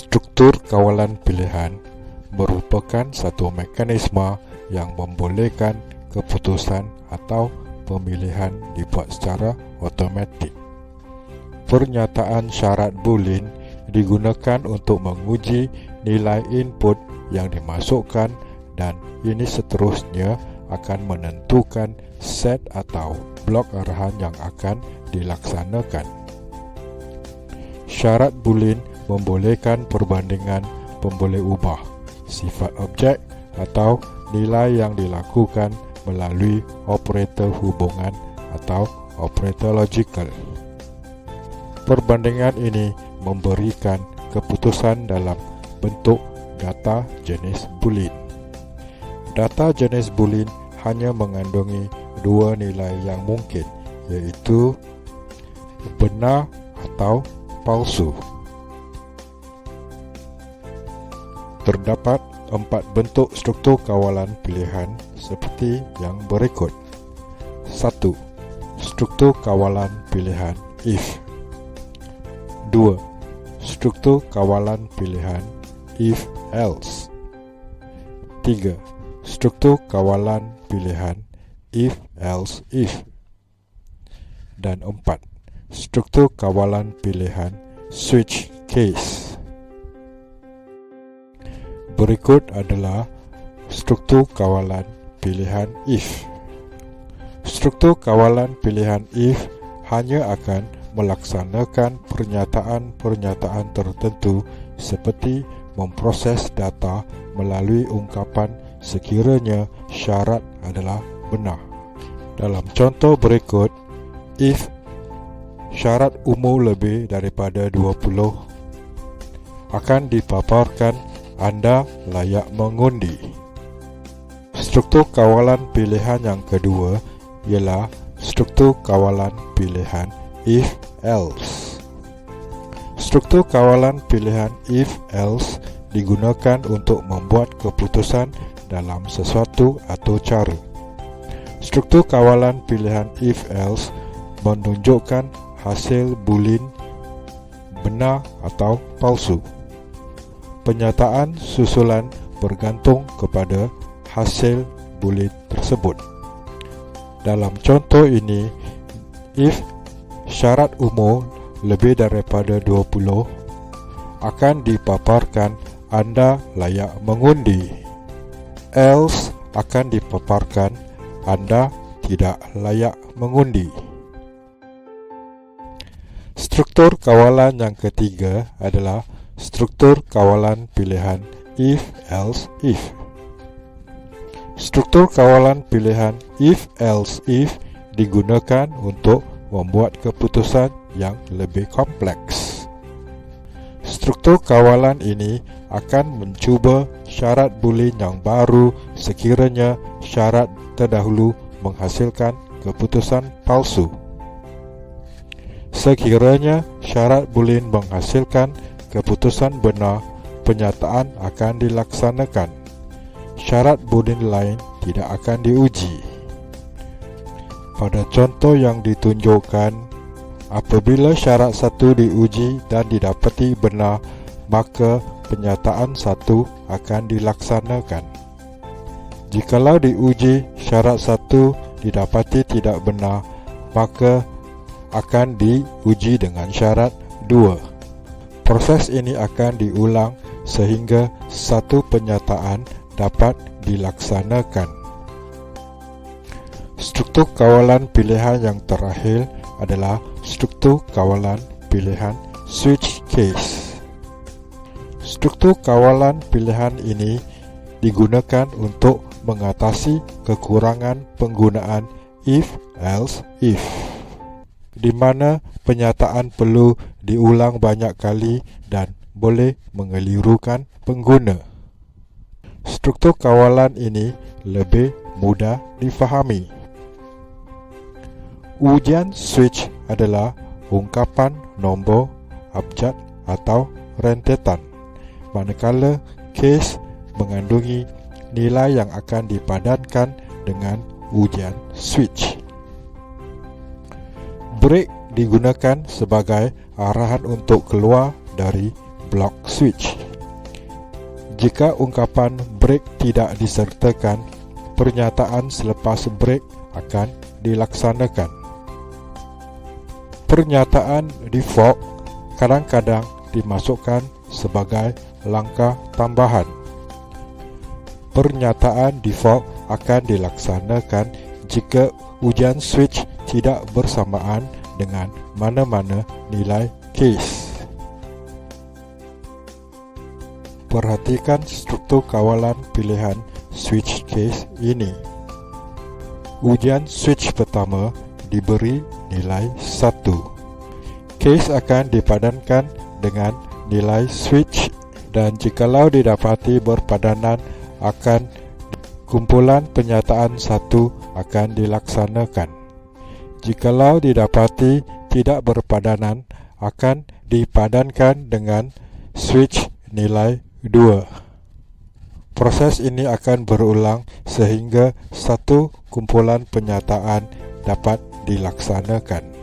Struktur kawalan pilihan merupakan satu mekanisme yang membolehkan keputusan atau pemilihan dibuat secara automatik. Pernyataan syarat boolean digunakan untuk menguji nilai input yang dimasukkan, dan ini seterusnya akan menentukan set atau blok arahan yang akan dilaksanakan. Syarat boolean membolehkan perbandingan pemboleh ubah, sifat objek atau nilai yang dilakukan melalui operator hubungan atau operator logical. Perbandingan ini memberikan keputusan dalam bentuk data jenis boolean. Data jenis boolean hanya mengandungi dua nilai yang mungkin, yaitu benar atau palsu. Terdapat 4 bentuk struktur kawalan pilihan seperti yang berikut. 1. Struktur kawalan pilihan if. 2. Struktur kawalan pilihan if else. 3. Struktur kawalan pilihan if else if. Dan 4. Struktur kawalan pilihan switch case. Berikut adalah struktur kawalan pilihan if. Struktur kawalan pilihan if hanya akan melaksanakan pernyataan-pernyataan tertentu seperti memproses data melalui ungkapan sekiranya syarat adalah benar. Dalam contoh berikut, if syarat umur lebih daripada 20, akan dipaparkan anda layak mengundi. Struktur kawalan pilihan yang kedua ialah struktur kawalan pilihan if else. Struktur kawalan pilihan if else digunakan untuk membuat keputusan dalam sesuatu atau cara. Struktur kawalan pilihan if else menunjukkan hasil boolean benar atau palsu. Penyataan susulan bergantung kepada hasil boolean tersebut. Dalam contoh ini, if syarat umur lebih daripada 20, akan dipaparkan anda layak mengundi. Else akan dipaparkan anda tidak layak mengundi. Struktur kawalan yang ketiga adalah struktur kawalan pilihan if else if. Struktur kawalan pilihan if else if digunakan untuk membuat keputusan yang lebih kompleks. Struktur kawalan ini akan mencuba syarat boolean yang baru sekiranya syarat terdahulu menghasilkan keputusan palsu. Sekiranya syarat boolean menghasilkan keputusan benar, penyataan akan dilaksanakan. Syarat boolean lain tidak akan diuji. Pada contoh yang ditunjukkan, apabila syarat 1 diuji dan didapati benar, maka penyataan 1 akan dilaksanakan. Jikalau diuji syarat 1 didapati tidak benar, maka akan diuji dengan syarat 2. Proses ini akan diulang sehingga satu penyataan dapat dilaksanakan. Struktur kawalan pilihan yang terakhir adalah struktur kawalan pilihan switch case. Struktur kawalan pilihan ini digunakan untuk mengatasi kekurangan penggunaan if else if, di mana penyataan perlu diulang banyak kali dan boleh mengelirukan pengguna. Struktur kawalan ini lebih mudah difahami. Ujian switch adalah ungkapan nombor, abjad atau rentetan, manakala case mengandungi nilai yang akan dipadankan dengan ujian switch. Break digunakan sebagai arahan untuk keluar dari block switch. Jika ungkapan break tidak disertakan, pernyataan selepas break akan dilaksanakan. Pernyataan default kadang-kadang dimasukkan sebagai langkah tambahan. Pernyataan default akan dilaksanakan jika ujian switch tidak bersamaan dengan mana-mana nilai case. Perhatikan struktur kawalan pilihan switch case ini. Ujian switch pertama diberi nilai 1. Case akan dipadankan dengan nilai switch, dan jikalau didapati berpadanan, akan kumpulan penyataan 1 akan dilaksanakan. Jikalau didapati tidak berpadanan, akan dipadankan dengan switch nilai 2. Proses ini akan berulang sehingga satu kumpulan penyataan dapat dilaksanakan.